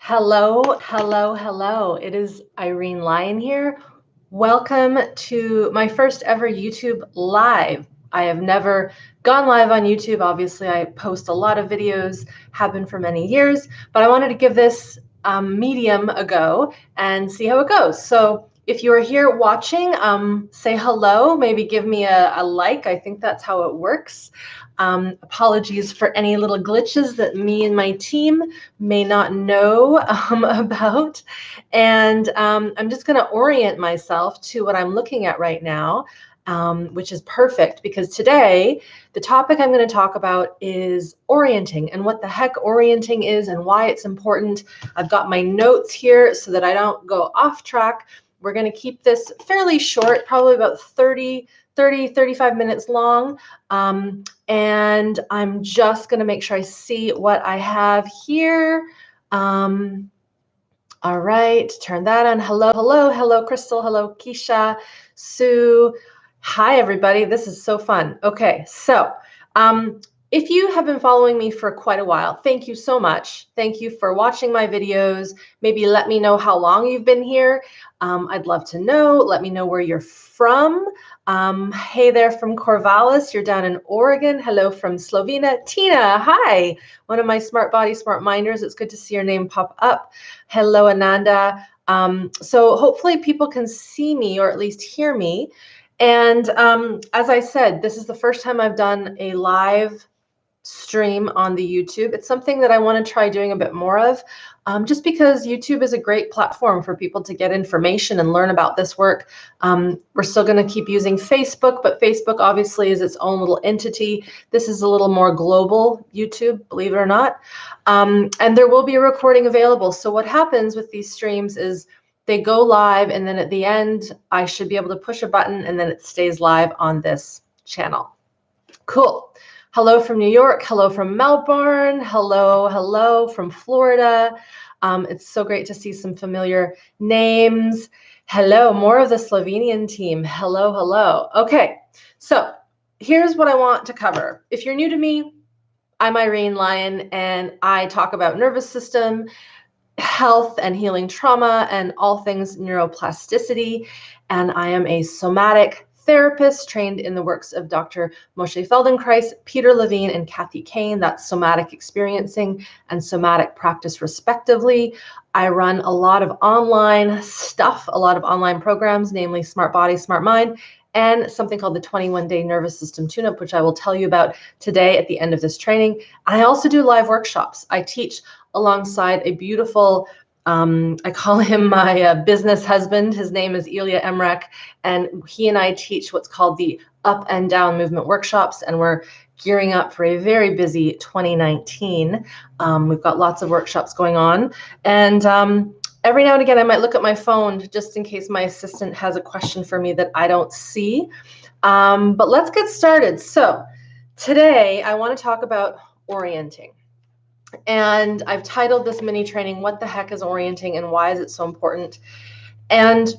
Hello, hello, hello. It is Irene Lyon here. Welcome to my first ever YouTube Live. I have never gone live on YouTube. Obviously, I post a lot of videos, have been for many years, but I wanted to give this medium a go and see how it goes. So if you are here watching, say hello, maybe give me a like. I think that's how it works. Apologies for any little glitches that me and my team may not know about. And I'm just going to orient myself to what I'm looking at right now, which is perfect because today the topic I'm going to talk about is orienting and what the heck orienting is and why it's important. I've got my notes here so that I don't go off track. We're going to keep this fairly short, probably about 35 minutes long. And I'm just going to make sure I see what I have here. All right, turn that on. Hello, Crystal. Hello, Keisha, Sue. Hi, everybody. This is so fun. Okay, so if you have been following me for quite a while, thank you so much. Thank you for watching my videos. Maybe let me know how long you've been here. I'd love to know. Let me know where you're from. Hey there from Corvallis. You're down in Oregon. Hello from Slovenia. Tina, hi. One of my Smart Body, Smart Minders. It's good to see your name pop up. Hello, Ananda. So hopefully people can see me or at least hear me. And as I said, this is the first time I've done a live stream on the YouTube. It's something that I want to try doing a bit more of, just because YouTube is a great platform for people to get information and learn about this work. We're still going to keep using Facebook, but Facebook obviously is its own little entity. This is a little more global YouTube, believe it or not. And there will be a recording available. So what happens with these streams is they go live, and then at the end, I should be able to push a button, and then it stays live on this channel. Cool. Hello from New York. Hello from Melbourne. Hello from Florida. It's so great to see some familiar names. Hello, more of the Slovenian team. Hello. Okay, so here's what I want to cover. If you're new to me, I'm Irene Lyon, and I talk about nervous system, health and healing trauma, and all things neuroplasticity. And I am a somatic therapist trained in the works of Dr. Moshe Feldenkrais, Peter Levine, and Kathy Kane. That's somatic experiencing and somatic practice, respectively. I run a lot of online stuff, a lot of online programs, namely Smart Body, Smart Mind, and something called the 21-day nervous system tune-up, which I will tell you about today at the end of this training. I also do live workshops. I teach alongside a beautiful, I call him my business husband. His name is Ilya Emrek, and he and I teach what's called the up and down movement workshops, and we're gearing up for a very busy 2019. We've got lots of workshops going on, and every now and again I might look at my phone just in case my assistant has a question for me that I don't see. But let's get started. So today I want to talk about orienting. And I've titled this mini training, What the Heck is Orienting and Why is it so important? And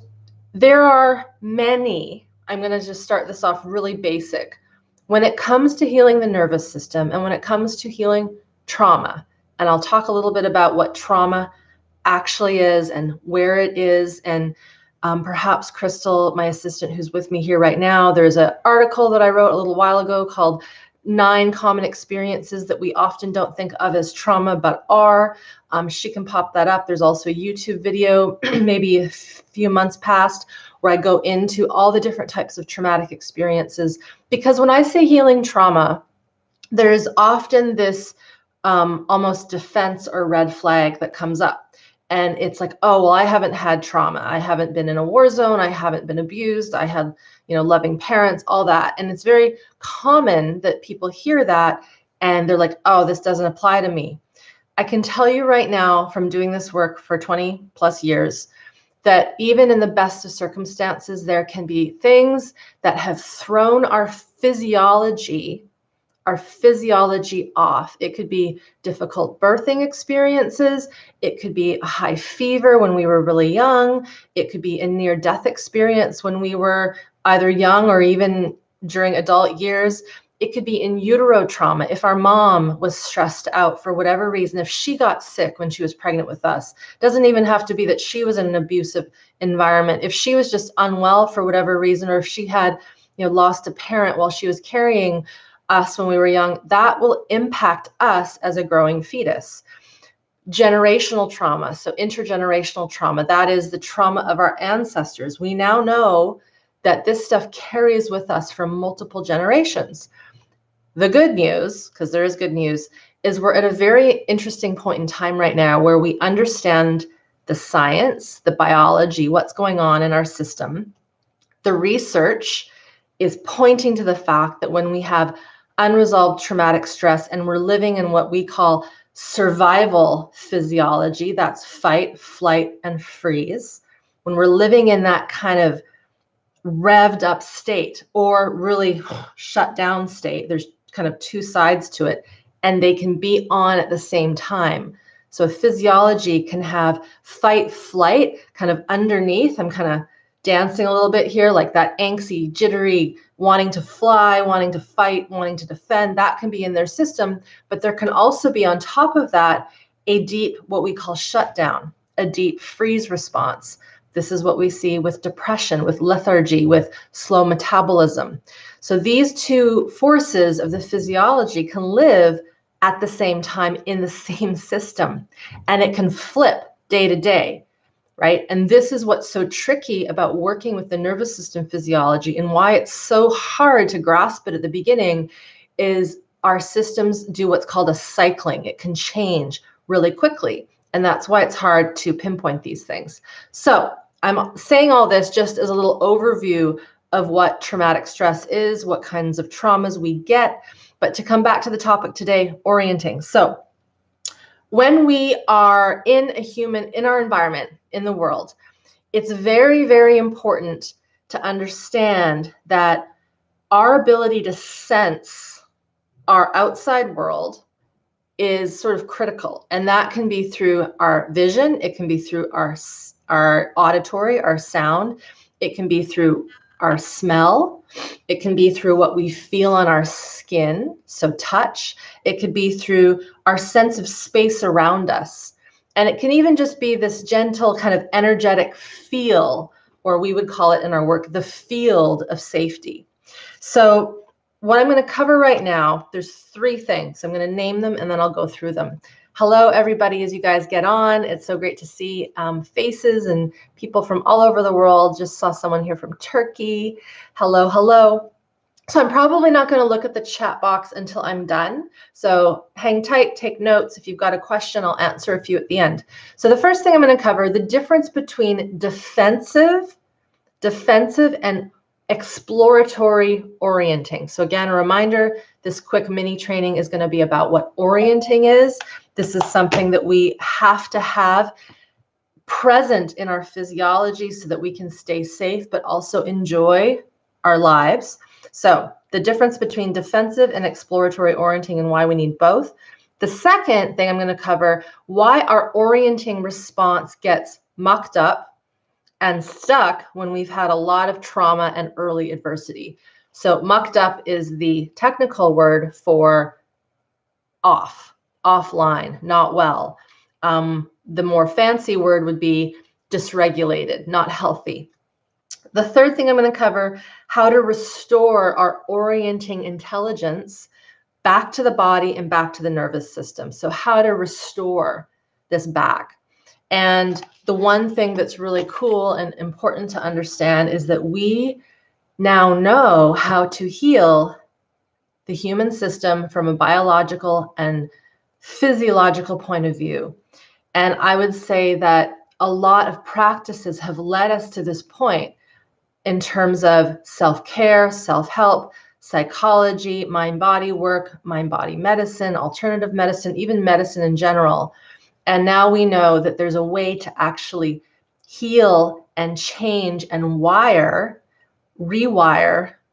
there are many, I'm going to just start this off really basic. When it comes to healing the nervous system and when it comes to healing trauma, and I'll talk a little bit about what trauma actually is and where it is, and perhaps Crystal, my assistant who's with me here right now, there's an article that I wrote a little while ago called 9 common experiences that we often don't think of as trauma, but are. She can pop that up. There's also a YouTube video, maybe a few months past, where I go into all the different types of traumatic experiences. Because when I say healing trauma, there's often this almost defense or red flag that comes up. And it's like, oh, well, I haven't had trauma. I haven't been in a war zone. I haven't been abused. I had, loving parents, all that. And it's very common that people hear that and they're like, oh, this doesn't apply to me. I can tell you right now from doing this work for 20 plus years that even in the best of circumstances, there can be things that have thrown our physiology off. It could be difficult birthing experiences. It could be a high fever when we were really young. It could be a near-death experience when we were either young or even during adult years. It could be in utero trauma. If our mom was stressed out for whatever reason, if she got sick when she was pregnant with us, doesn't even have to be that she was in an abusive environment. If she was just unwell for whatever reason, or if she had, lost a parent while she was carrying us when we were young, that will impact us as a growing fetus. Generational trauma, so intergenerational trauma, that is the trauma of our ancestors. We now know that this stuff carries with us for multiple generations. The good news, because there is good news, is we're at a very interesting point in time right now where we understand the science, the biology, what's going on in our system. The research is pointing to the fact that when we have unresolved traumatic stress and we're living in what we call survival physiology, that's fight, flight, and freeze, when we're living in that kind of revved up state or really shut down state, there's kind of two sides to it, and they can be on at the same time. So physiology can have fight, flight kind of underneath. I'm kind of dancing a little bit here, like that angsty, jittery, wanting to fly, wanting to fight, wanting to defend, that can be in their system. But there can also be on top of that a deep, what we call shutdown, a deep freeze response. This is what we see with depression, with lethargy, with slow metabolism. So these two forces of the physiology can live at the same time in the same system, and it can flip day to day, right? And this is what's so tricky about working with the nervous system physiology, and why it's so hard to grasp it at the beginning is our systems do what's called a cycling. It can change really quickly, and that's why it's hard to pinpoint these things. So I'm saying all this just as a little overview of what traumatic stress is, what kinds of traumas we get. But to come back to the topic today, orienting. So when we are in our environment, in the world, it's very, very important to understand that our ability to sense our outside world is sort of critical. And that can be through our vision. It can be through our auditory, our sound. It can be through our smell. It can be through what we feel on our skin, so touch. It could be through our sense of space around us. And it can even just be this gentle kind of energetic feel, or we would call it in our work, the field of safety. So what I'm going to cover right now, there's three things. I'm going to name them and then I'll go through them. Hello, everybody, as you guys get on. It's so great to see faces and people from all over the world. Just saw someone here from Turkey. Hello, hello. So I'm probably not going to look at the chat box until I'm done. So hang tight, take notes. If you've got a question, I'll answer a few at the end. So the first thing I'm going to cover, the difference between defensive and exploratory orienting. So again, a reminder, this quick mini training is going to be about what orienting is. This is something that we have to have present in our physiology so that we can stay safe, but also enjoy our lives. So the difference between defensive and exploratory orienting and why we need both. The second thing I'm going to cover, why our orienting response gets mucked up and stuck when we've had a lot of trauma and early adversity. So mucked up is the technical word for offline, not well. The more fancy word would be dysregulated, not healthy. The third thing I'm going to cover, how to restore our orienting intelligence back to the body and back to the nervous system. So how to restore this back. And the one thing that's really cool and important to understand is that we now know how to heal the human system from a biological and physiological point of view. And I would say that a lot of practices have led us to this point in terms of self-care, self-help, psychology, mind-body work, mind-body medicine, alternative medicine, even medicine in general. And now we know that there's a way to actually heal and change and rewire,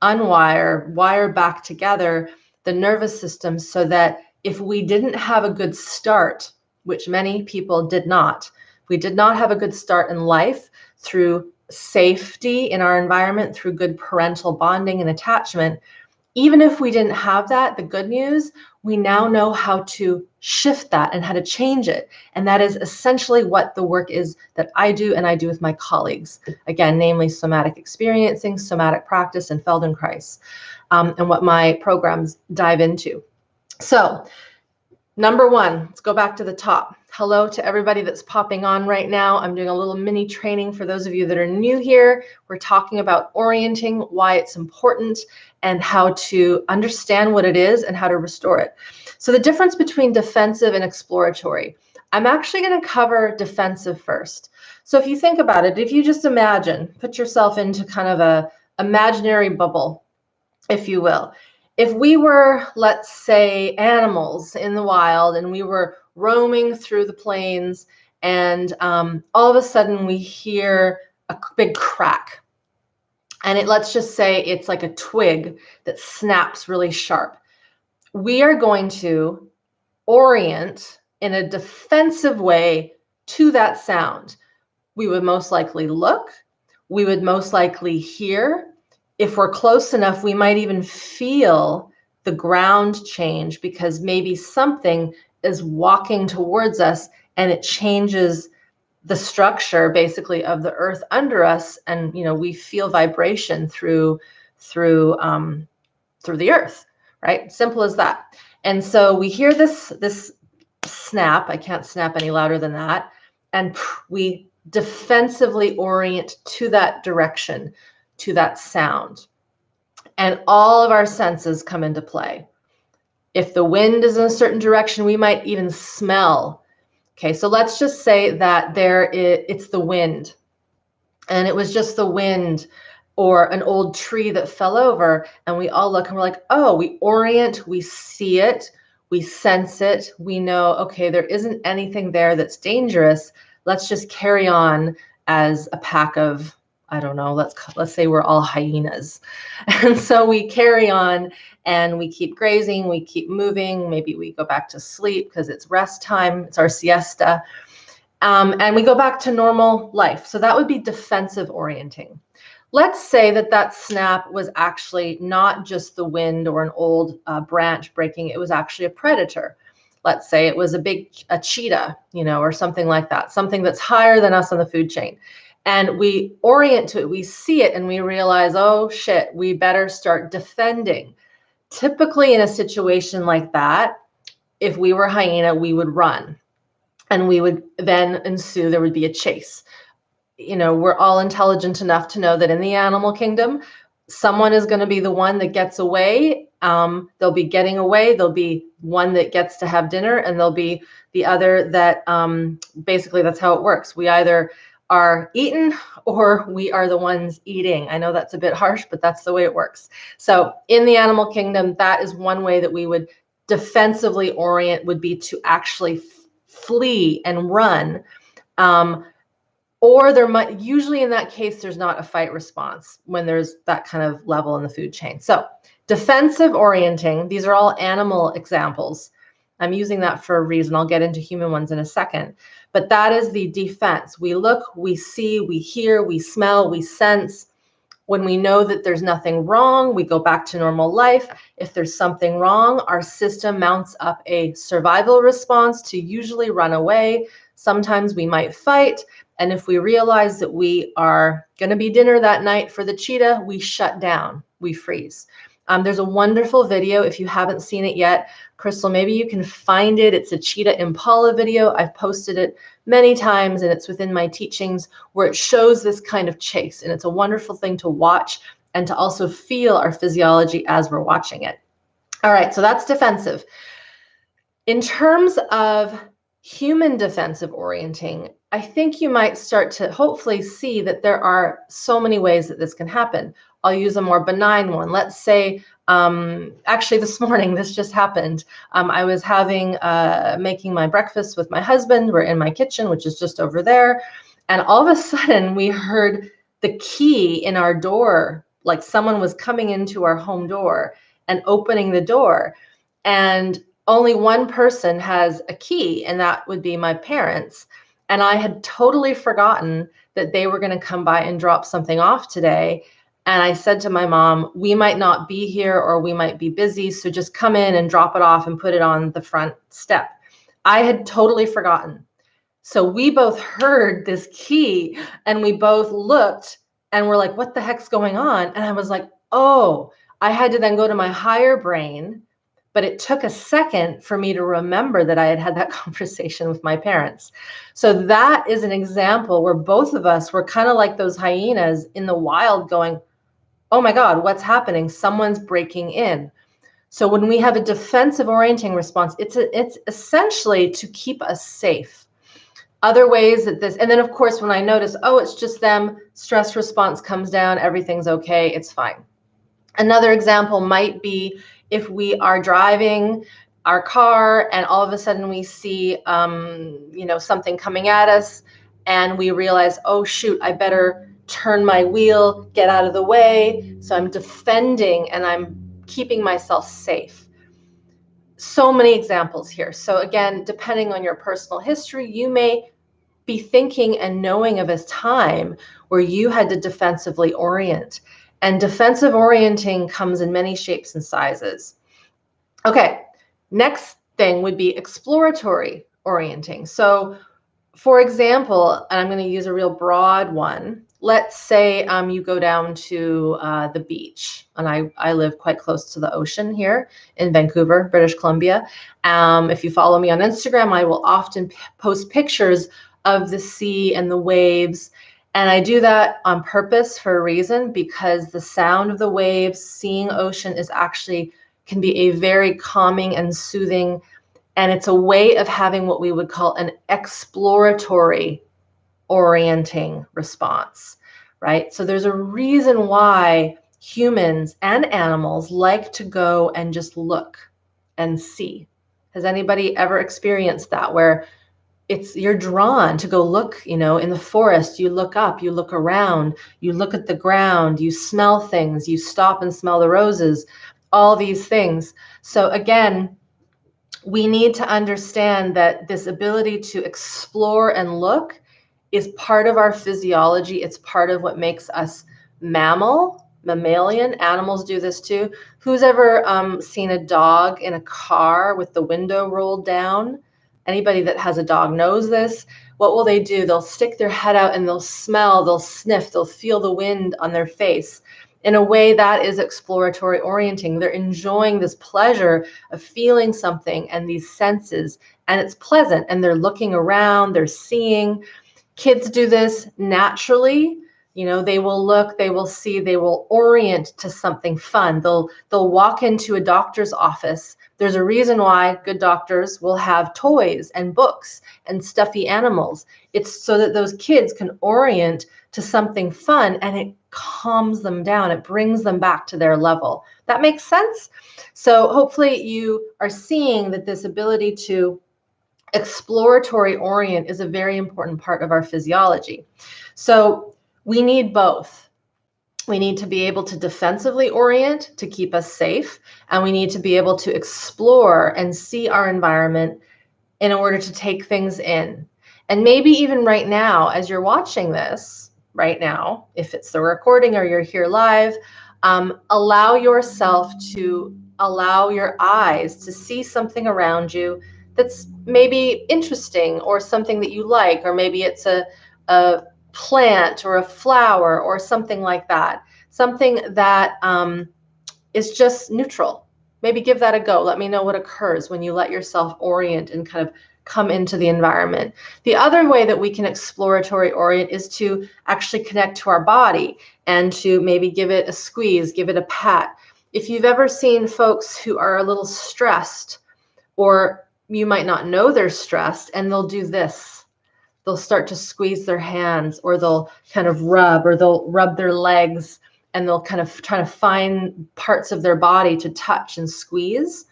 unwire, wire back together the nervous system so that if we didn't have a good start, which many people did not, we did not have a good start in life through safety in our environment, through good parental bonding and attachment, Even if we didn't have that, the good news, we now know how to shift that and how to change it. And that is essentially what the work is that I do and I do with my colleagues. Again, namely somatic experiencing, somatic practice, and Feldenkrais, and what my programs dive into. So, number one, let's go back to the top. Hello to everybody that's popping on right now. I'm doing a little mini training for those of you that are new here. We're talking about orienting, why it's important, and how to understand what it is and how to restore it. So the difference between defensive and exploratory. I'm actually going to cover defensive first. So if you think about it, if you just imagine, put yourself into kind of a imaginary bubble, if you will. If we were, let's say, animals in the wild and we were roaming through the plains and all of a sudden we hear a big crack. And let's just say it's like a twig that snaps really sharp. We are going to orient in a defensive way to that sound. We would most likely look. We would most likely hear. If we're close enough, we might even feel the ground change because maybe something is walking towards us and it changes the structure basically of the earth under us. And, we feel vibration through the earth, right? Simple as that. And so we hear this snap. I can't snap any louder than that. And we defensively orient to that direction, to that sound. And all of our senses come into play. If the wind is in a certain direction, we might even smell. Okay, so let's just say that it's the wind. And it was just the wind or an old tree that fell over. And we all look and we're like, oh, we orient, we see it, we sense it. We know, okay, there isn't anything there that's dangerous. Let's just carry on as a pack of, I don't know, let's say we're all hyenas. And so we carry on and we keep grazing, we keep moving. Maybe we go back to sleep because it's rest time, it's our siesta. And we go back to normal life. So that would be defensive orienting. Let's say that snap was actually not just the wind or an old branch breaking, it was actually a predator. Let's say it was a cheetah, or something like that, something that's higher than us on the food chain. And we orient to it, we see it, and we realize, oh shit, we better start defending. Typically in a situation like that, if we were hyena, we would run. And we would then ensue, there would be a chase. We're all intelligent enough to know that in the animal kingdom, someone is going to be the one that gets away. They'll be getting away. There'll be one that gets to have dinner, and there'll be the other that basically that's how it works. We either are eaten or we are the ones eating. I know that's a bit harsh, but that's the way it works. So in the animal kingdom, that is one way that we would defensively orient, would be to actually flee and run. Or there might, usually in that case, there's not a fight response when there's that kind of level in the food chain. So defensive orienting, these are all animal examples. I'm using that for a reason. I'll get into human ones in a second. But that is the defense. We look, we see, we hear, we smell, we sense. When we know that there's nothing wrong, we go back to normal life. If there's something wrong, our system mounts up a survival response to usually run away. Sometimes we might fight. And if we realize that we are going to be dinner that night for the cheetah, we shut down, we freeze. There's a wonderful video. If you haven't seen it yet, Crystal, maybe you can find it. It's a cheetah impala video. I've posted it many times and it's within my teachings where it shows this kind of chase. And it's a wonderful thing to watch and to also feel our physiology as we're watching it. All right, so that's defensive. In terms of human defensive orienting, I think you might start to hopefully see that there are so many ways that this can happen. I'll use a more benign one. Let's say, actually this morning, this just happened. I was making my breakfast with my husband. We're in my kitchen, which is just over there. And all of a sudden we heard the key in our door, like someone was coming into our home door and opening the door. And only one person has a key, and that would be my parents. And I had totally forgotten that they were going to come by and drop something off today. And I said to my mom, we might not be here or we might be busy, so just come in and drop it off and put it on the front step. I had totally forgotten. So we both heard this key and we both looked and we're like, what the heck's going on? And I was like, oh, I had to then go to my higher brain, but it took a second for me to remember that I had had that conversation with my parents. So that is an example where both of us were kind of like those hyenas in the wild going, oh my God, what's happening? Someone's breaking in. So when we have a defensive orienting response, it's essentially to keep us safe. Other ways that this, and then of course, when I notice, oh, it's just them, stress response comes down, everything's okay, it's fine. Another example might be if we are driving our car and all of a sudden we see, something coming at us and we realize, oh shoot, I better turn my wheel, get out of the way. So I'm defending and I'm keeping myself safe. So many examples here. So again, depending on your personal history, you may be thinking and knowing of a time where you had to defensively orient. And defensive orienting comes in many shapes and sizes. Okay, next thing would be exploratory orienting. So for example, and I'm going to use a real broad one, let's say you go down to the beach, and I live quite close to the ocean here in Vancouver, British Columbia. If you follow me on Instagram, I will often post pictures of the sea and the waves. And I do that on purpose for a reason, because the sound of the waves, seeing ocean can be a very calming and soothing. And it's a way of having what we would call an exploratory orienting response, right? So there's a reason why humans and animals like to go and just look and see. Has anybody ever experienced that, where you're drawn to go look, in the forest, you look up, you look around, you look at the ground, you smell things, you stop and smell the roses, all these things. So again, we need to understand that this ability to explore and look is part of our physiology. It's part of what makes us mammalian. Animals do this too. Who's ever seen a dog in a car with the window rolled down? Anybody that has a dog knows this. What will they do? They'll stick their head out and they'll smell, they'll sniff, they'll feel the wind on their face. In a way, that is exploratory orienting. They're enjoying this pleasure of feeling something and these senses, and it's pleasant, and they're looking around, they're seeing. Kids do this naturally. They will look, they will see, they will orient to something fun. They'll walk into a doctor's office. There's a reason why good doctors will have toys and books and stuffy animals. It's so that those kids can orient to something fun, and it calms them down. It brings them back to their level. That makes sense? So hopefully you are seeing that this ability to exploratory orient is a very important part of our physiology. So we need both. We need to be able to defensively orient to keep us safe, and we need to be able to explore and see our environment in order to take things in. And maybe even right now, as you're watching this right now, if it's the recording or you're here live, allow yourself to allow your eyes to see something around you that's maybe interesting or something that you like, or maybe it's a plant or a flower or something like that, something that is just neutral. Maybe give that a go. Let me know what occurs when you let yourself orient and kind of come into the environment. The other way that we can exploratory orient is to actually connect to our body and to maybe give it a squeeze, give it a pat. If you've ever seen folks who are a little stressed, or you might not know they're stressed, and they'll do this. They'll start to squeeze their hands, or they'll kind of rub, or they'll rub their legs, and they'll kind of try to find parts of their body to touch and squeeze.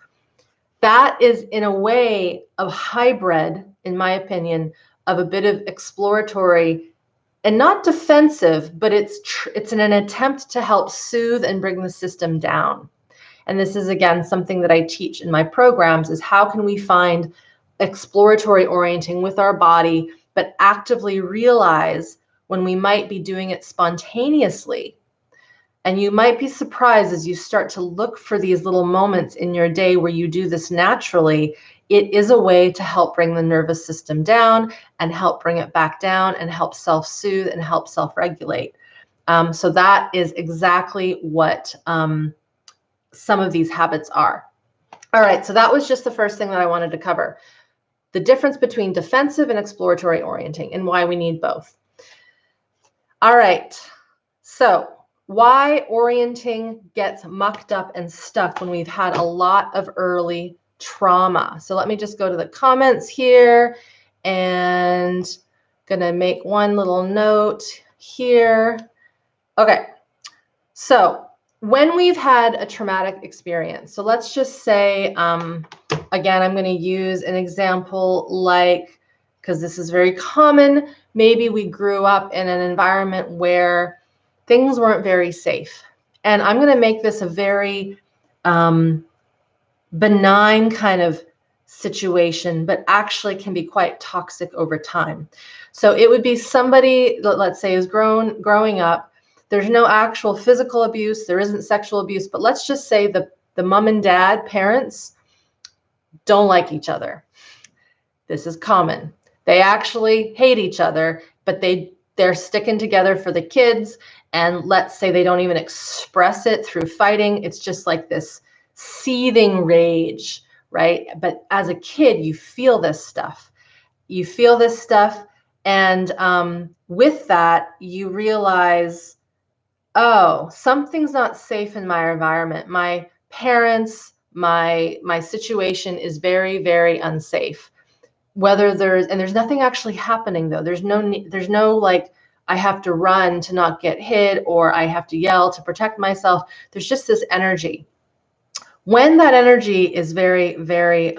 That is, in a way, a hybrid, in my opinion, of a bit of exploratory and not defensive, but it's in an attempt to help soothe and bring the system down. And this is, again, something that I teach in my programs, is how can we find exploratory orienting with our body, but actively realize when we might be doing it spontaneously, And you might be surprised as you start to look for these little moments in your day where you do this naturally. It is a way to help bring the nervous system down and help bring it back down and help self-soothe and help self-regulate. So that is exactly what some of these habits are. All right, so that was just the first thing that I wanted to cover. The difference between defensive and exploratory orienting and why we need both. All right, so why orienting gets mucked up and stuck when we've had a lot of early trauma. So let me just go to the comments here and gonna make one little note here. Okay, so when we've had a traumatic experience, so let's just say, again, I'm going to use an example like, because this is very common, maybe we grew up in an environment where things weren't very safe. And I'm going to make this a very benign kind of situation, but actually can be quite toxic over time. So it would be somebody that, let's say, is growing up. There's no actual physical abuse. There isn't sexual abuse, but let's just say the mom and dad, parents, don't like each other. This is common. They actually hate each other, but they're sticking together for the kids. And let's say they don't even express it through fighting. It's just like this seething rage, right? But as a kid, you feel this stuff. You feel this stuff. And with that, you realize, oh, something's not safe in my environment. My parents, my situation is very, very unsafe. Whether there's nothing actually happening though. There's no like, I have to run to not get hit, or I have to yell to protect myself. There's just this energy. When that energy is very, very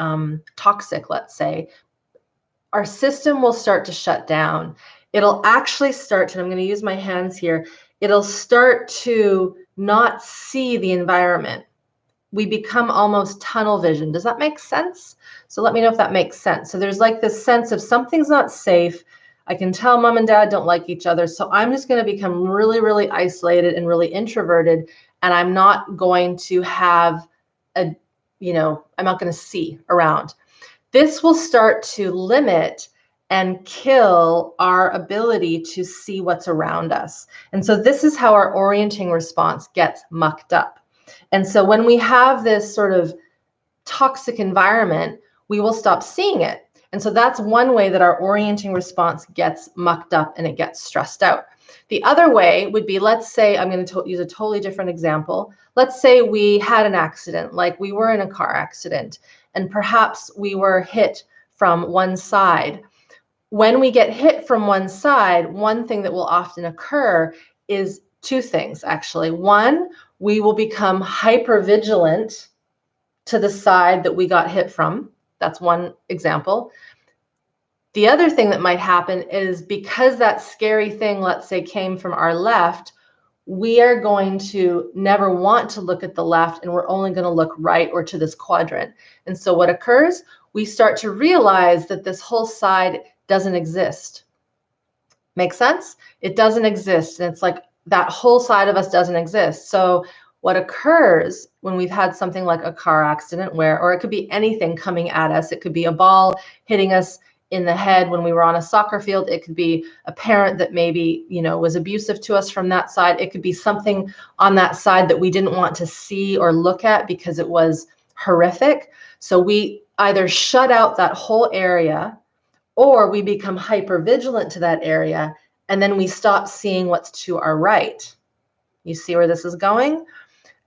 toxic, let's say, our system will start to shut down. It'll actually start to, and I'm going to use my hands here, it'll start to not see the environment. We become almost tunnel vision. Does that make sense? So let me know if that makes sense. So there's like this sense of something's not safe. I can tell mom and dad don't like each other. So I'm just going to become really, really isolated and really introverted. And I'm not going to have I'm not going to see around. This will start to limit and kill our ability to see what's around us. And so this is how our orienting response gets mucked up. And so when we have this sort of toxic environment, we will stop seeing it. And so that's one way that our orienting response gets mucked up and it gets stressed out. The other way would be, let's say, I'm going to use a totally different example. Let's say we had an accident, like we were in a car accident, and perhaps we were hit from one side. When we get hit from one side, one thing that will often occur is two things, actually. One, we will become hypervigilant to the side that we got hit from. That's one example. The other thing that might happen is, because that scary thing, let's say, came from our left, we are going to never want to look at the left, and we're only going to look right or to this quadrant. And so what occurs? We start to realize that this whole side doesn't exist. Make sense? It doesn't exist. And it's like that whole side of us doesn't exist. So what occurs when we've had something like a car accident, or it could be anything coming at us. It could be a ball hitting us in the head when we were on a soccer field. It could be a parent that maybe, was abusive to us from that side. It could be something on that side that we didn't want to see or look at because it was horrific. So we either shut out that whole area, or we become hypervigilant to that area, and then we stop seeing what's to our right. You see where this is going?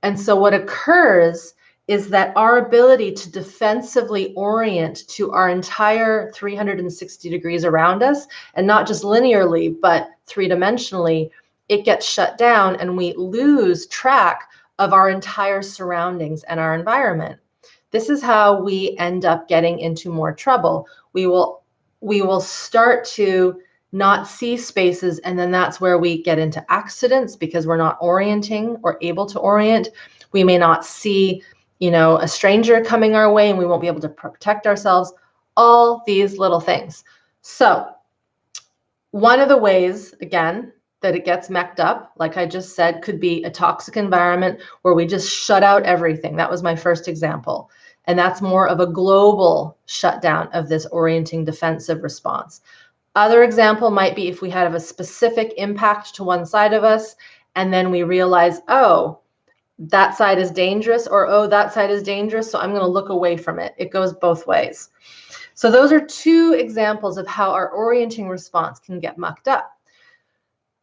And so what occurs is that our ability to defensively orient to our entire 360 degrees around us, and not just linearly, but three-dimensionally, it gets shut down and we lose track of our entire surroundings and our environment. This is how we end up getting into more trouble. We will start to not see spaces, and then that's where we get into accidents because we're not orienting or able to orient. We may not see, a stranger coming our way, and we won't be able to protect ourselves. All these little things. So one of the ways, again, that it gets mucked up, like I just said, could be a toxic environment where we just shut out everything. That was my first example. And that's more of a global shutdown of this orienting defensive response. Other example might be if we have a specific impact to one side of us, and then we realize, oh, that side is dangerous, or oh, that side is dangerous, so I'm going to look away from it. It goes both ways. So those are two examples of how our orienting response can get mucked up.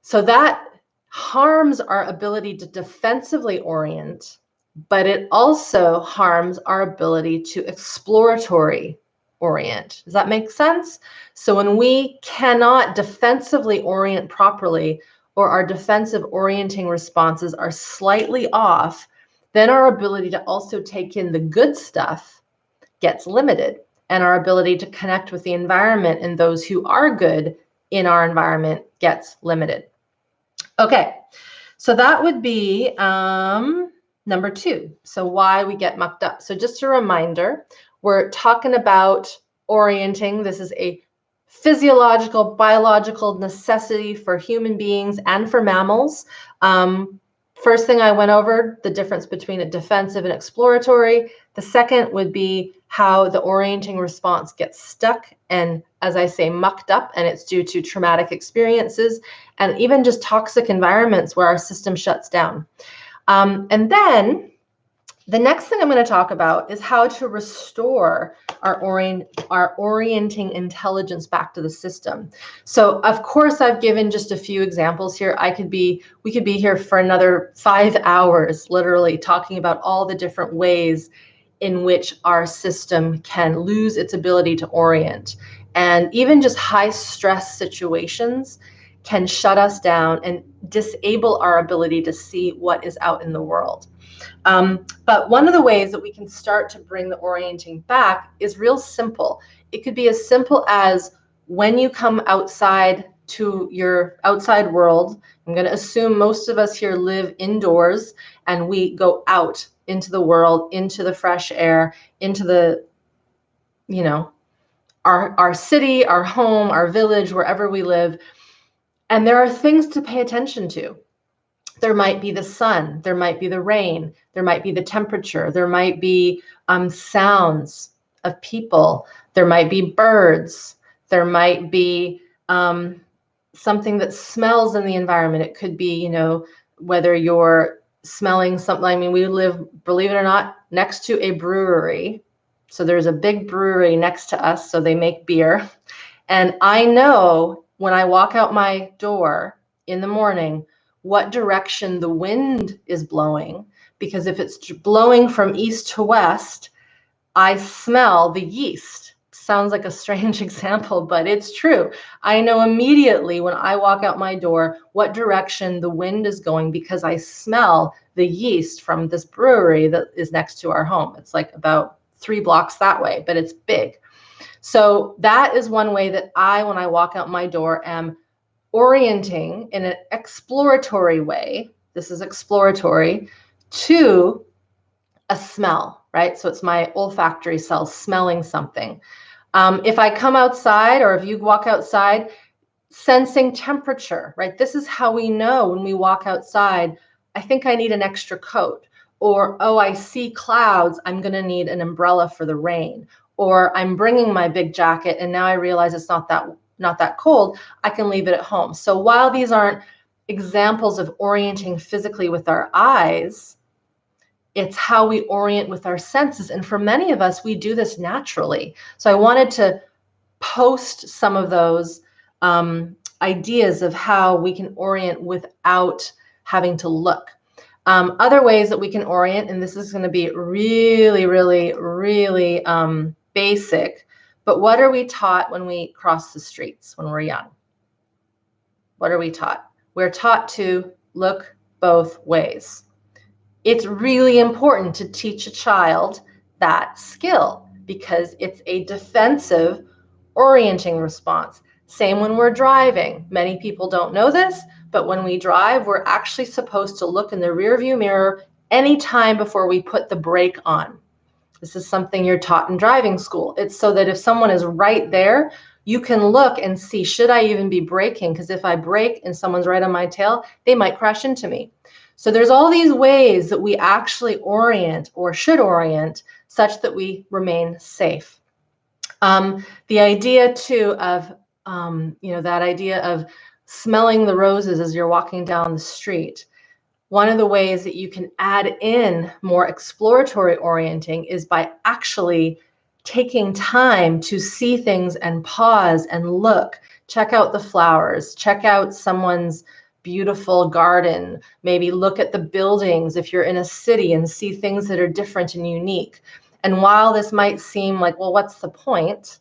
So that harms our ability to defensively orient, but it also harms our ability to exploratory orient. Does that make sense? So when we cannot defensively orient properly, or our defensive orienting responses are slightly off, then our ability to also take in the good stuff gets limited, and our ability to connect with the environment and those who are good in our environment gets limited. Okay, so that would be number 2. So why we get mucked up. So just a reminder, we're talking about orienting. This is a physiological, biological necessity for human beings and for mammals. First thing I went over, the difference between a defensive and exploratory. The second would be how the orienting response gets stuck and, as I say, mucked up, and it's due to traumatic experiences and even just toxic environments where our system shuts down. And then the next thing I'm going to talk about is how to restore our orienting intelligence back to the system. So, of course, I've given just a few examples here. We could be here for another 5 hours, literally talking about all the different ways in which our system can lose its ability to orient. And even just high stress situations can shut us down and disable our ability to see what is out in the world. But one of the ways that we can start to bring the orienting back is real simple. It could be as simple as when you come outside to your outside world. I'm going to assume most of us here live indoors, and we go out into the world, into the fresh air, into the, our city, our home, our village, wherever we live. And there are things to pay attention to. There might be the sun, there might be the rain, there might be the temperature, there might be sounds of people, there might be birds, there might be something that smells in the environment. It could be, whether you're smelling something. I mean, we live, believe it or not, next to a brewery. So there's a big brewery next to us, so they make beer. And I know when I walk out my door in the morning, what direction the wind is blowing, because if it's blowing from east to west, I smell the yeast. Sounds like a strange example, but it's true. I know immediately when I walk out my door what direction the wind is going, because I smell the yeast from this brewery that is next to our home. It's like about 3 blocks that way, but it's big. So that is one way that when I walk out my door, am orienting in an exploratory way. This is exploratory to a smell, right? So it's my olfactory cells smelling something. If I come outside, or if you walk outside, sensing temperature, right? This is how we know when we walk outside, I think I need an extra coat, or, oh, I see clouds, I'm going to need an umbrella for the rain, or I'm bringing my big jacket and now I realize it's not that cold, I can leave it at home. So while these aren't examples of orienting physically with our eyes, it's how we orient with our senses. And for many of us, we do this naturally. So I wanted to post some of those ideas of how we can orient without having to look. Other ways that we can orient, and this is going to be really, really, really basic, but what are we taught when we cross the streets when we're young? What are we taught? We're taught to look both ways. It's really important to teach a child that skill because it's a defensive orienting response. Same when we're driving. Many people don't know this, but when we drive, we're actually supposed to look in the rearview mirror anytime before we put the brake on. This is something you're taught in driving school. It's so that if someone is right there, you can look and see, should I even be braking? Because if I brake and someone's right on my tail, they might crash into me. So there's all these ways that we actually orient or should orient such that we remain safe. The idea too of, that idea of smelling the roses as you're walking down the street. One of the ways that you can add in more exploratory orienting is by actually taking time to see things and pause and look, check out the flowers, check out someone's beautiful garden, maybe look at the buildings if you're in a city and see things that are different and unique. And while this might seem like, well, what's the point?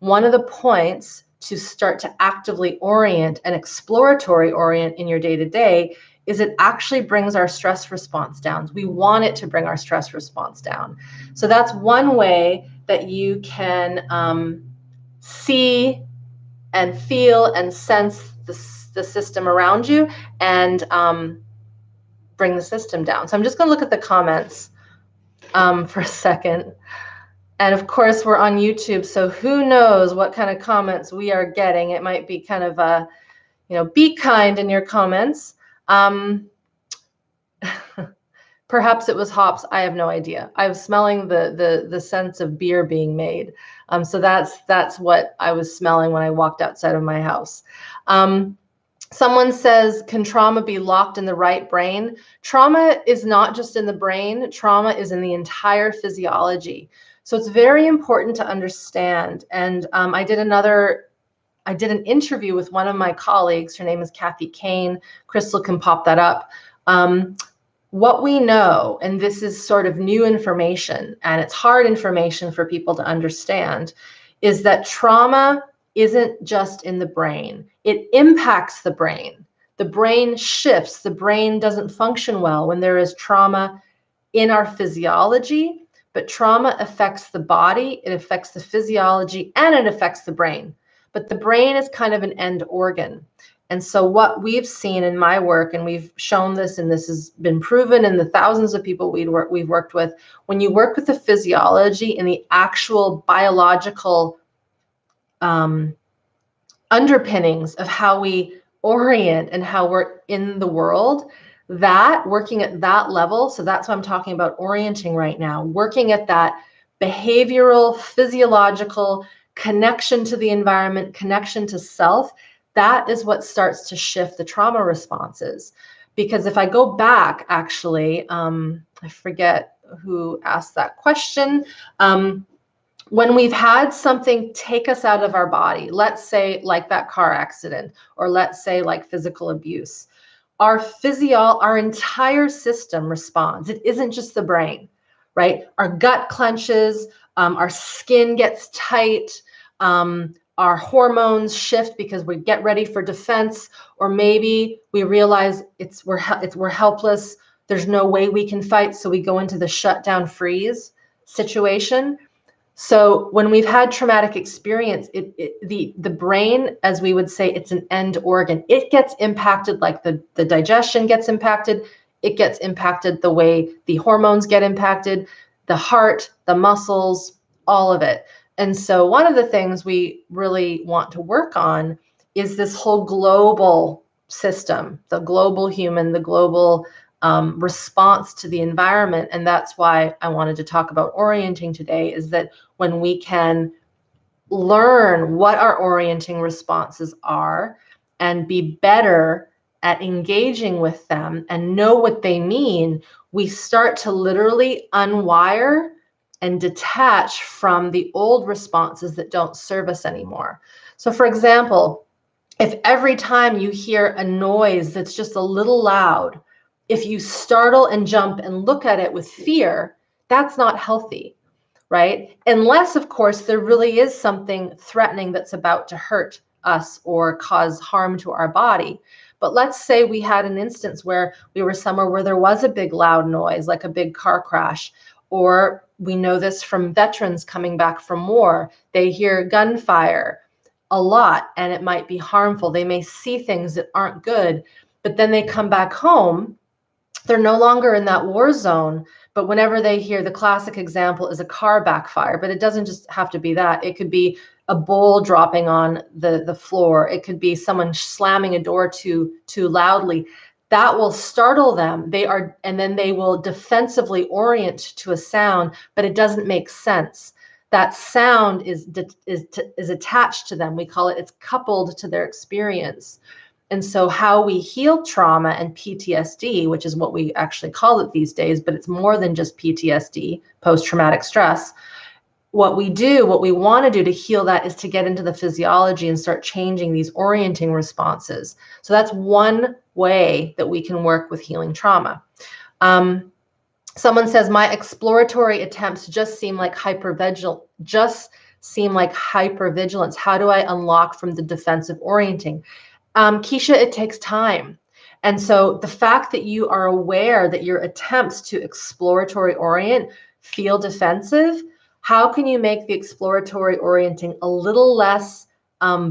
One of the points to start to actively orient and exploratory orient in your day-to-day is it actually brings our stress response down. We want it to bring our stress response down. So that's one way that you can see and feel and sense the system around you and bring the system down. So I'm just going to look at the comments for a second. And of course, we're on YouTube, so who knows what kind of comments we are getting. It might be kind of a, be kind in your comments. Perhaps it was hops. I have no idea. I was smelling the sense of beer being made. So that's what I was smelling when I walked outside of my house. Someone says, can trauma be locked in the right brain? Trauma is not just in the brain. Trauma is in the entire physiology. So it's very important to understand. And I did an interview with one of my colleagues. Her name is Kathy Kane. Crystal can pop that up. What we know, and this is sort of new information, and it's hard information for people to understand, is that trauma isn't just in the brain. It impacts the brain. The brain shifts. The brain doesn't function well when there is trauma in our physiology, but trauma affects the body, it affects the physiology, and it affects the brain. But the brain is kind of an end organ. And so what we've seen in my work, and we've shown this, and this has been proven in the thousands of people we've worked with, when you work with the physiology and the actual biological underpinnings of how we orient and how we're in the world, that working at that level, so that's what I'm talking about orienting right now, working at that behavioral, physiological connection to the environment, connection to self, that is what starts to shift the trauma responses. Because if I go back, actually, I forget who asked that question. When we've had something take us out of our body, let's say like that car accident, or let's say like physical abuse, our entire system responds. It isn't just the brain, right? Our gut clenches, our skin gets tight, our hormones shift because we get ready for defense, or maybe we realize we're helpless. There's no way we can fight, so we go into the shutdown freeze situation. So when we've had traumatic experience, the brain, as we would say, it's an end organ. It gets impacted like the digestion gets impacted. It gets impacted the way the hormones get impacted, the heart, the muscles, all of it. And so one of the things we really want to work on is this whole global system, the global human, the global response to the environment. And that's why I wanted to talk about orienting today, is that when we can learn what our orienting responses are and be better at engaging with them and know what they mean, we start to literally unwire and detach from the old responses that don't serve us anymore. So for example, if every time you hear a noise that's just a little loud, if you startle and jump and look at it with fear, that's not healthy, right? Unless, of course, there really is something threatening that's about to hurt us or cause harm to our body. But let's say we had an instance where we were somewhere where there was a big loud noise, like a big car crash, or we know this from veterans coming back from war. They hear gunfire a lot and it might be harmful. They may see things that aren't good, but then they come back home. They're no longer in that war zone, but whenever they hear, the classic example is a car backfire, but it doesn't just have to be that. It could be a bowl dropping on the floor. It could be someone slamming a door too loudly. That will startle them. And then they will defensively orient to a sound, but it doesn't make sense. That sound is attached to them. We call it's coupled to their experience. And so how we heal trauma and PTSD, which is what we actually call it these days, but it's more than just PTSD, post-traumatic stress. What we want to do to heal that is to get into the physiology and start changing these orienting responses. So that's one way that we can work with healing trauma. Someone says, my exploratory attempts just seem like hypervigilance. How do I unlock from the defensive orienting? Keisha, it takes time. And so the fact that you are aware that your attempts to exploratory orient feel defensive, how can you make the exploratory orienting a little less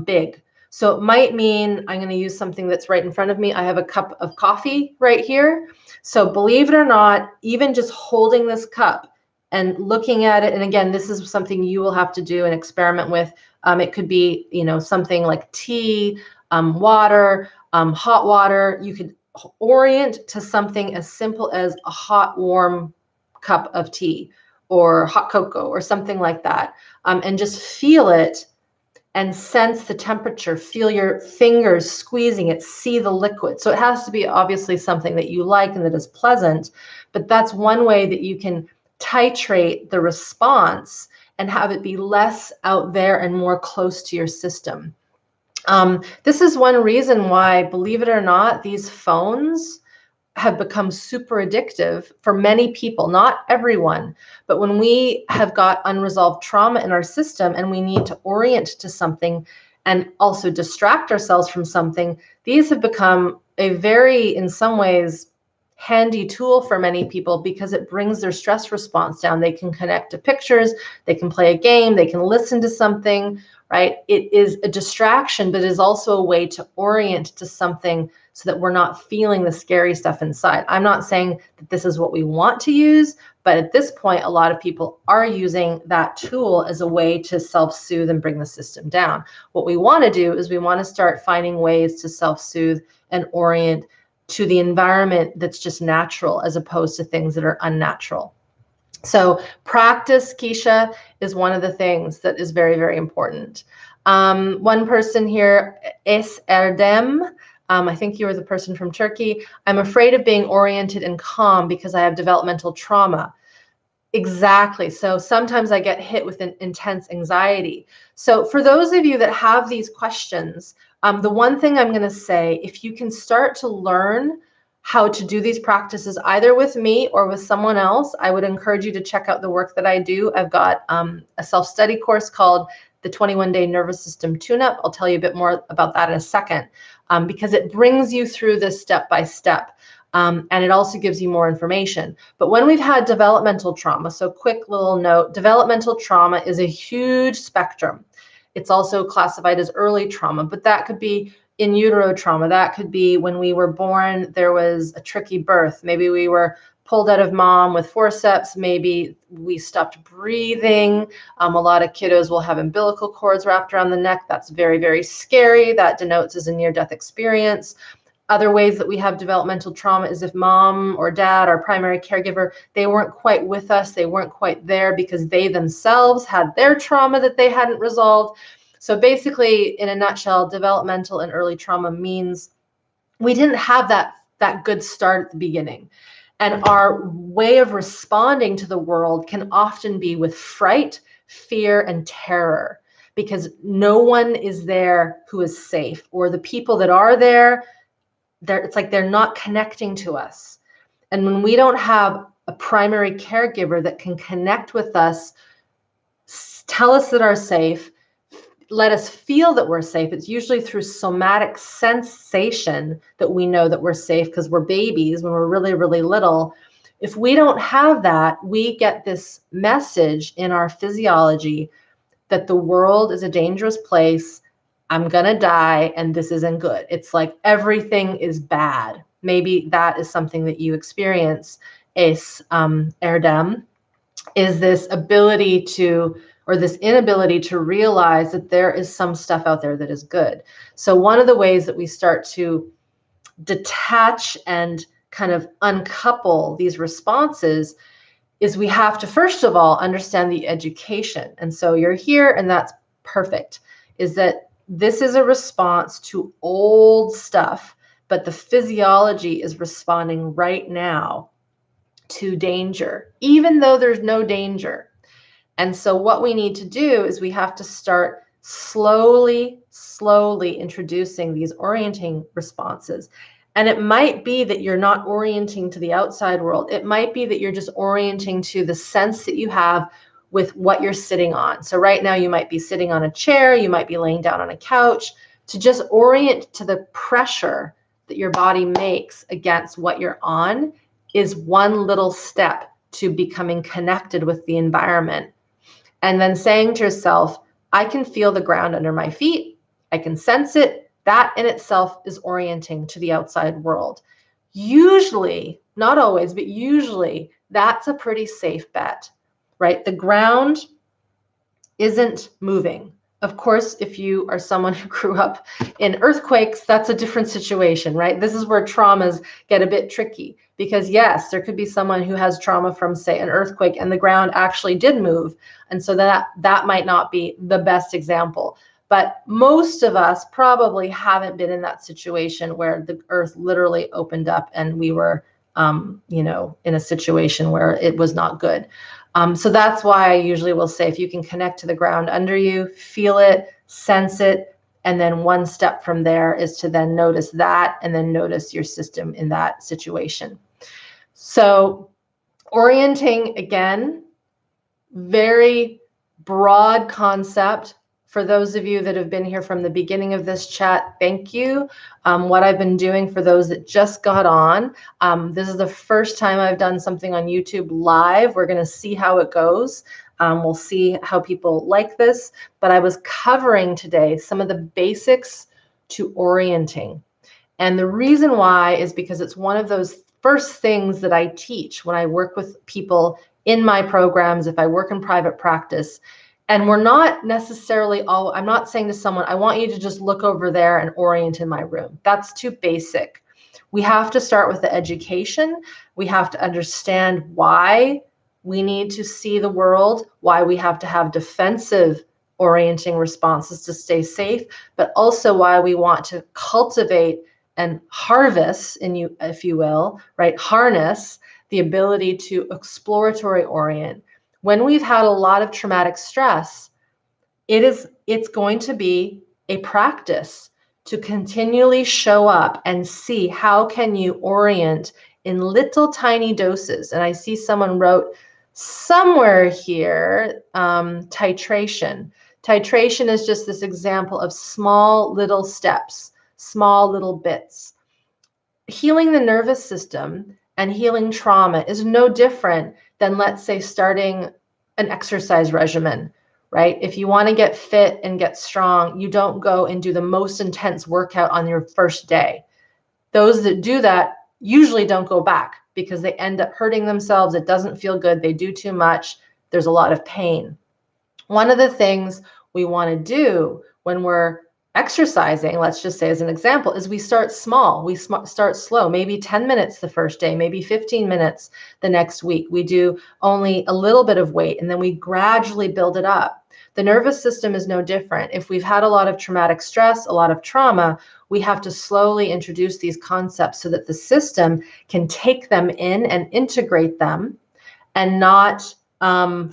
big? So it might mean, I'm going to use something that's right in front of me. I have a cup of coffee right here. So believe it or not, even just holding this cup and looking at it, and again, this is something you will have to do and experiment with. It could be, something like tea, water, hot water. You could orient to something as simple as a hot, warm cup of tea or hot cocoa or something like that, and just feel it and sense the temperature, feel your fingers squeezing it, see the liquid. So it has to be obviously something that you like and that is pleasant, but that's one way that you can titrate the response and have it be less out there and more close to your system. This is one reason why, believe it or not, these phones have become super addictive for many people, not everyone, but when we have got unresolved trauma in our system and we need to orient to something and also distract ourselves from something, these have become a very, in some ways, handy tool for many people because it brings their stress response down. They can connect to pictures, they can play a game, they can listen to something, right? It is a distraction, but it is also a way to orient to something so that we're not feeling the scary stuff inside. I'm not saying that this is what we want to use, but at this point, a lot of people are using that tool as a way to self-soothe and bring the system down. What we want to do is we want to start finding ways to self-soothe and orient to the environment that's just natural as opposed to things that are unnatural. So practice, Keisha, is one of the things that is very, very important. One person here, Es Erdem, I think you were the person from Turkey. I'm afraid of being oriented and calm because I have developmental trauma. Exactly. So sometimes I get hit with an intense anxiety. So for those of you that have these questions, the one thing I'm going to say, if you can start to learn how to do these practices either with me or with someone else, I would encourage you to check out the work that I do. I've got a self-study course called the 21-Day Nervous System Tune-Up. I'll tell you a bit more about that in a second, because it brings you through this step by step. And it also gives you more information. But when we've had developmental trauma, so quick little note, developmental trauma is a huge spectrum. It's also classified as early trauma, but that could be in utero trauma. That could be when we were born, there was a tricky birth. Maybe we were pulled out of mom with forceps. Maybe we stopped breathing. A lot of kiddos will have umbilical cords wrapped around the neck. That's very, very scary. That denotes as a near-death experience. Other ways that we have developmental trauma is if mom or dad, our primary caregiver, they weren't quite with us, they weren't quite there because they themselves had their trauma that they hadn't resolved. So basically, in a nutshell, developmental and early trauma means we didn't have that good start at the beginning. And our way of responding to the world can often be with fright, fear, and terror, because no one is there who is safe, or the people that are there, it's like they're not connecting to us. And when we don't have a primary caregiver that can connect with us, tell us that are safe, let us feel that we're safe, it's usually through somatic sensation that we know that we're safe because we're babies when we're really, really little. If we don't have that, we get this message in our physiology that the world is a dangerous place. I'm going to die and this isn't good. It's like everything is bad. Maybe that is something that you experience, Erdem, is this ability to or this inability to realize that there is some stuff out there that is good. So one of the ways that we start to detach and kind of uncouple these responses is we have to, first of all, understand the education. And so you're here, and that's perfect, is that this is a response to old stuff, but the physiology is responding right now to danger, even though there's no danger. And so what we need to do is we have to start slowly introducing these orienting responses. And it might be that you're not orienting to the outside world. It might be that you're just orienting to the sense that you have with what you're sitting on. So right now you might be sitting on a chair, you might be laying down on a couch. To just orient to the pressure that your body makes against what you're on is one little step to becoming connected with the environment. And then saying to yourself, I can feel the ground under my feet. I can sense it. That in itself is orienting to the outside world. Usually, not always, but usually that's a pretty safe bet, right? The ground isn't moving. Of course, if you are someone who grew up in earthquakes, that's a different situation, right? This is where traumas get a bit tricky because yes, there could be someone who has trauma from, say, an earthquake and the ground actually did move. And so that might not be the best example. But most of us probably haven't been in that situation where the earth literally opened up and we were, in a situation where it was not good. So that's why I usually will say, if you can connect to the ground under you, feel it, sense it, and then one step from there is to then notice that and then notice your system in that situation. So orienting, again, very broad concept. For those of you that have been here from the beginning of this chat, thank you. What I've been doing for those that just got on, this is the first time I've done something on YouTube live. We're going to see how it goes. We'll see how people like this. But I was covering today some of the basics to orienting. And the reason why is because it's one of those first things that I teach when I work with people in my programs, if I work in private practice. And we're not necessarily I'm not saying to someone, I want you to just look over there and orient in my room. That's too basic. We have to start with the education. We have to understand why we need to see the world, why we have to have defensive orienting responses to stay safe, but also why we want to cultivate and harvest, if you will, right, harness the ability to exploratory orient. When we've had a lot of traumatic stress, it's going to be a practice to continually show up and see how can you orient in little tiny doses. And I see someone wrote somewhere here, titration. Titration is just this example of small little steps, small little bits. Healing the nervous system and healing trauma is no different than, let's say, starting an exercise regimen, right? If you want to get fit and get strong, you don't go and do the most intense workout on your first day. Those that do that usually don't go back because they end up hurting themselves. It doesn't feel good. They do too much. There's a lot of pain. One of the things we want to do when we're exercising, let's just say as an example, is we start small. We start slow, maybe 10 minutes the first day, maybe 15 minutes the next week. We do only a little bit of weight, and then we gradually build it up. The nervous system is no different. If we've had a lot of traumatic stress, a lot of trauma, we have to slowly introduce these concepts so that the system can take them in and integrate them and not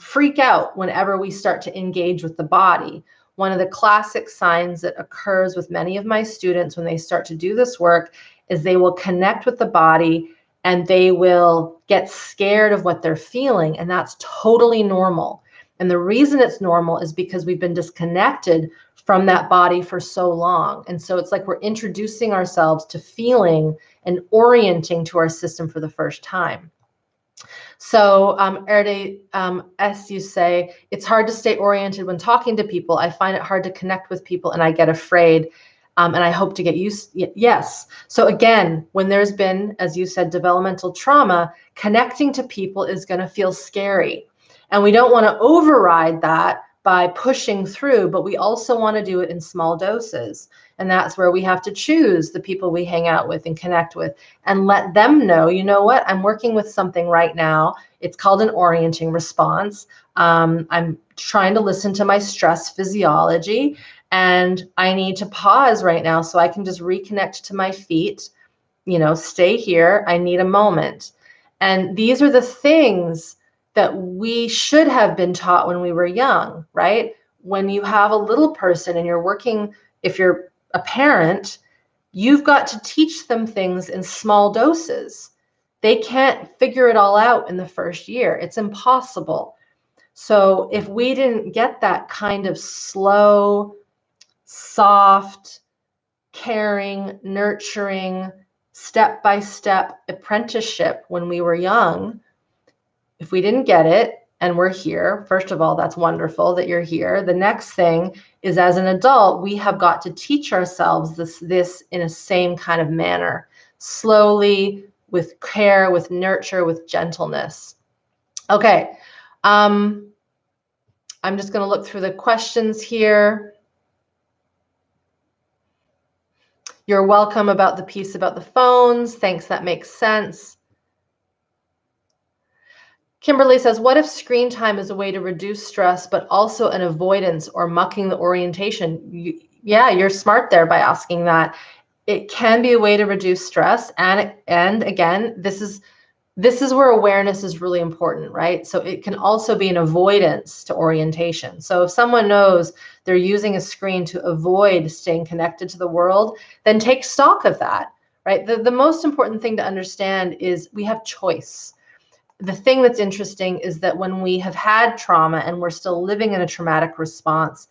freak out whenever we start to engage with the body. One of the classic signs that occurs with many of my students when they start to do this work is they will connect with the body and they will get scared of what they're feeling. And that's totally normal. And the reason it's normal is because we've been disconnected from that body for so long. And so it's like we're introducing ourselves to feeling and orienting to our system for the first time. So, as you say, it's hard to stay oriented when talking to people. I find it hard to connect with people and I get afraid. And I hope to get used. Yes. So again, when there's been, as you said, developmental trauma, connecting to people is going to feel scary. And we don't want to override that by pushing through, but we also want to do it in small doses. And that's where we have to choose the people we hang out with and connect with and let them know, you know what, I'm working with something right now. It's called an orienting response. I'm trying to listen to my stress physiology, and I need to pause right now so I can just reconnect to my feet, stay here. I need a moment. And these are the things that we should have been taught when we were young, right? When you have a little person and you're working, if you're a parent, you've got to teach them things in small doses. They can't figure it all out in the first year. It's impossible. So if we didn't get that kind of slow, soft, caring, nurturing, step-by-step apprenticeship when we were young, if we didn't get it and we're here, first of all, that's wonderful that you're here. The next thing is, as an adult, we have got to teach ourselves this in a same kind of manner, slowly, with care, with nurture, with gentleness. Okay, I'm just going to look through the questions here. You're welcome about the piece about the phones. Thanks, that makes sense. Kimberly says, what if screen time is a way to reduce stress, but also an avoidance or mucking the orientation? Yeah, you're smart there by asking that. It can be a way to reduce stress. And again, this is where awareness is really important, right? So it can also be an avoidance to orientation. So if someone knows they're using a screen to avoid staying connected to the world, then take stock of that, right? The most important thing to understand is we have choice. The thing that's interesting is that when we have had trauma and we're still living in a traumatic response,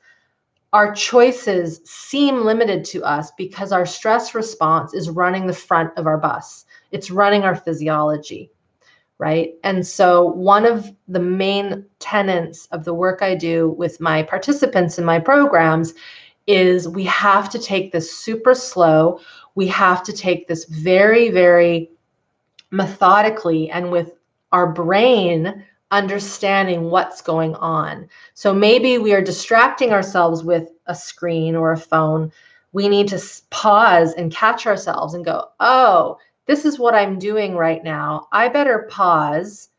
our choices seem limited to us because our stress response is running the front of our bus. It's running our physiology, right? And so one of the main tenets of the work I do with my participants in my programs is we have to take this super slow. We have to take this very, very methodically and with our brain understanding what's going on. So maybe we are distracting ourselves with a screen or a phone. We need to pause and catch ourselves and go, oh, this is what I'm doing right now. I better pause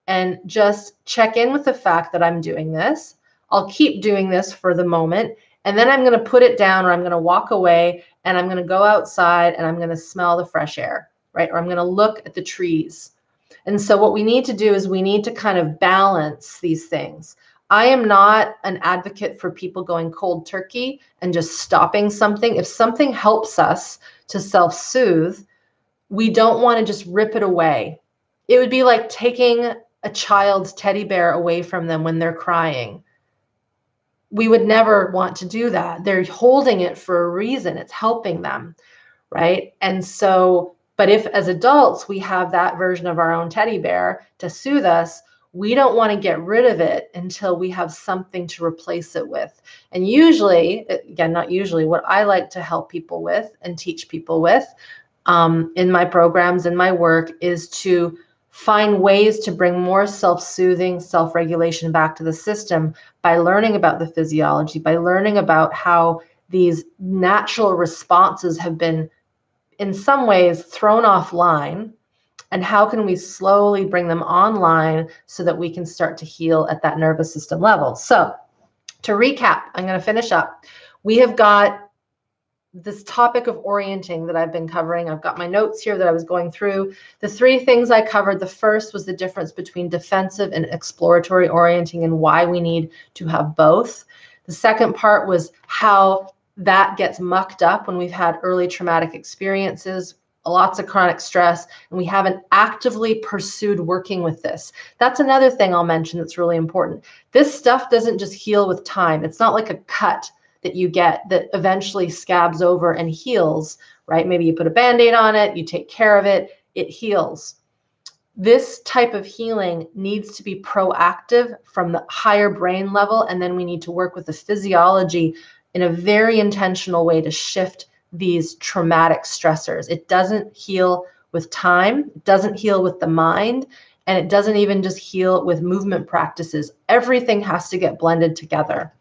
and just check in with the fact that I'm doing this. I'll keep doing this for the moment, and then I'm going to put it down, or I'm going to walk away and I'm going to go outside and I'm going to smell the fresh air, right? Or I'm going to look at the trees. And so what we need to do is we need to kind of balance these things. I am not an advocate for people going cold turkey and just stopping something. If something helps us to self-soothe, we don't want to just rip it away. It would be like taking a child's teddy bear away from them when they're crying. We would never want to do that. They're holding it for a reason. It's helping them, right? And so, but if as adults we have that version of our own teddy bear to soothe us, we don't want to get rid of it until we have something to replace it with. And usually, again, not usually, what I like to help people with and teach people with in my programs, in my work, is to find ways to bring more self-soothing, self-regulation back to the system by learning about the physiology, by learning about how these natural responses have been in some ways thrown offline, and how can we slowly bring them online so that we can start to heal at that nervous system level. So to recap, I'm going to finish up. We have got this topic of orienting that I've been covering. I've got my notes here that I was going through. The three things I covered, the first was the difference between defensive and exploratory orienting and why we need to have both. The second part was how that gets mucked up when we've had early traumatic experiences, lots of chronic stress, and we haven't actively pursued working with this. That's another thing I'll mention that's really important. This stuff doesn't just heal with time. It's not like a cut that you get that eventually scabs over and heals, right? Maybe you put a Band-Aid on it, you take care of it, it heals. This type of healing needs to be proactive from the higher brain level, and then we need to work with the physiology in a very intentional way to shift these traumatic stressors. It doesn't heal with time, it doesn't heal with the mind, And it doesn't even just heal with movement practices. Everything has to get blended together.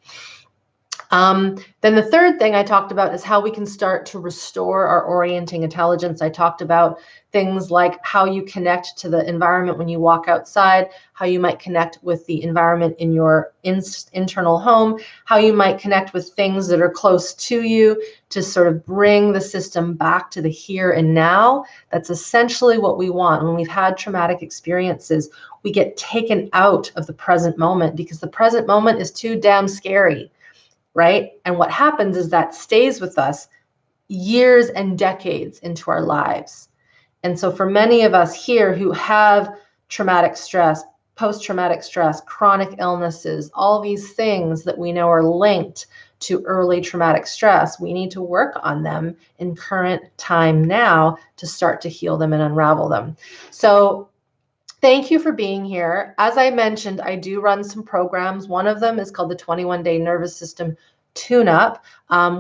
Then the third thing I talked about is how we can start to restore our orienting intelligence. I talked about things like how you connect to the environment when you walk outside, how you might connect with the environment in your internal home, how you might connect with things that are close to you to sort of bring the system back to the here and now. That's essentially what we want. When we've had traumatic experiences, we get taken out of the present moment because the present moment is too damn scary. Right? And what happens is that stays with us years and decades into our lives. And so for many of us here who have traumatic stress, post-traumatic stress, chronic illnesses, all these things that we know are linked to early traumatic stress, we need to work on them in current time now to start to heal them and unravel them. So thank you for being here. As I mentioned, I do run some programs. One of them is called the 21-Day Nervous System Tune-Up.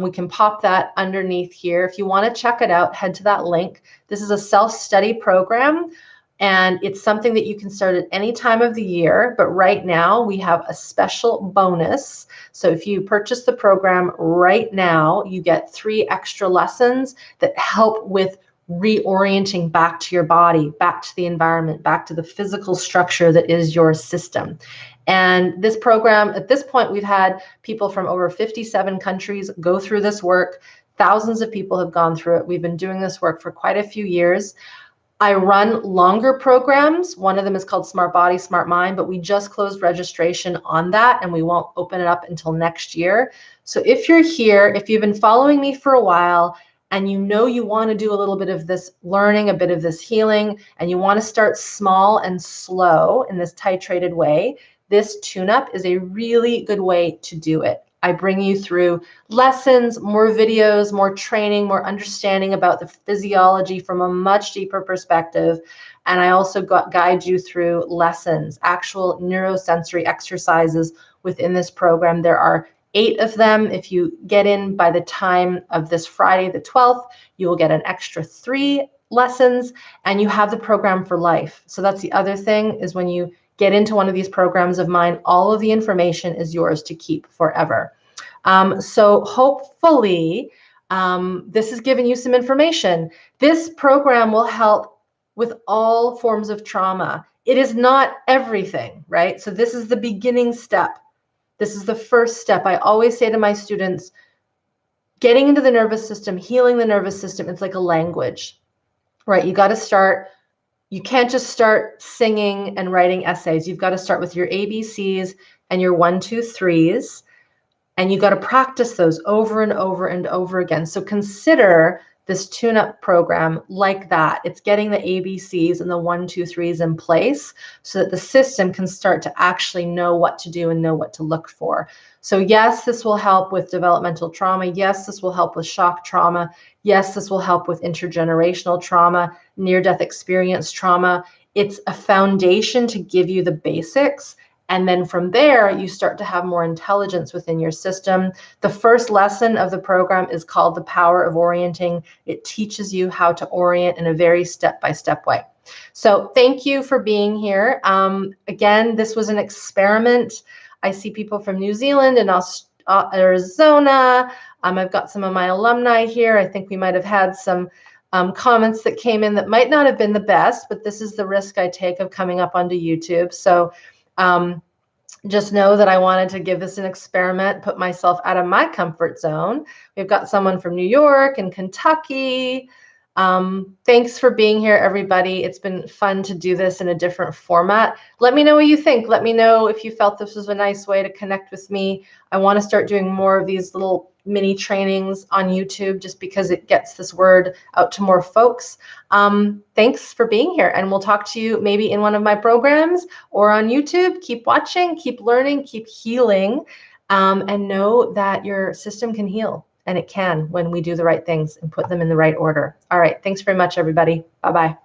We can pop that underneath here. If you want to check it out, head to that link. This is a self-study program, and it's something that you can start at any time of the year. But right now, we have a special bonus. So if you purchase the program right now, you get 3 extra lessons that help with reorienting back to your body, back to the environment, back to the physical structure that is your system. And this program, at this point, we've had people from over 57 countries go through this work. Thousands of people have gone through it. We've been doing this work for quite a few years. I run longer programs. One of them is called Smart Body, Smart Mind, but we just closed registration on that and we won't open it up until next year. So if you're here, if you've been following me for a while, and you know you want to do a little bit of this learning, a bit of this healing, and you want to start small and slow in this titrated way, this tune-up is a really good way to do it. I bring you through lessons, more videos, more training, more understanding about the physiology from a much deeper perspective. And I also guide you through lessons, actual neurosensory exercises within this program. There are 8 of them. If you get in by the time of this Friday, the 12th, you will get an extra 3 lessons and you have the program for life. So that's the other thing, is when you get into one of these programs of mine, all of the information is yours to keep forever. So hopefully this has given you some information. This program will help with all forms of trauma. It is not everything, right? So this is the beginning step. This is the first step. I always say to my students, getting into the nervous system, healing the nervous system, it's like a language, right? You got to start. You can't just start singing and writing essays. You've got to start with your ABCs and your 1, 2, 3s, and you got to practice those over and over and over again. So consider this tune-up program like that. It's getting the ABCs and the 1, 2, 3s in place so that the system can start to actually know what to do and know what to look for. So yes, this will help with developmental trauma. Yes, this will help with shock trauma. Yes, this will help with intergenerational trauma, near-death experience trauma. It's a foundation to give you the basics. And then from there, you start to have more intelligence within your system. The first lesson of the program is called The Power of Orienting. It teaches you how to orient in a very step-by-step way. So thank you for being here. Again, this was an experiment. I see people from New Zealand and Arizona. I've got some of my alumni here. I think we might have had some comments that came in that might not have been the best, but this is the risk I take of coming up onto YouTube. So just know that I wanted to give this an experiment, put myself out of my comfort zone. We've got someone from New York and Kentucky. Thanks for being here, everybody. It's been fun to do this in a different format. Let me know what you think. Let me know if you felt this was a nice way to connect with me. I want to start doing more of these little mini trainings on YouTube just because it gets this word out to more folks. Thanks for being here, and we'll talk to you maybe in one of my programs or on YouTube. Keep watching, keep learning, keep healing, and know that your system can heal. And it can when we do the right things and put them in the right order. All right. Thanks very much, everybody. Bye-bye.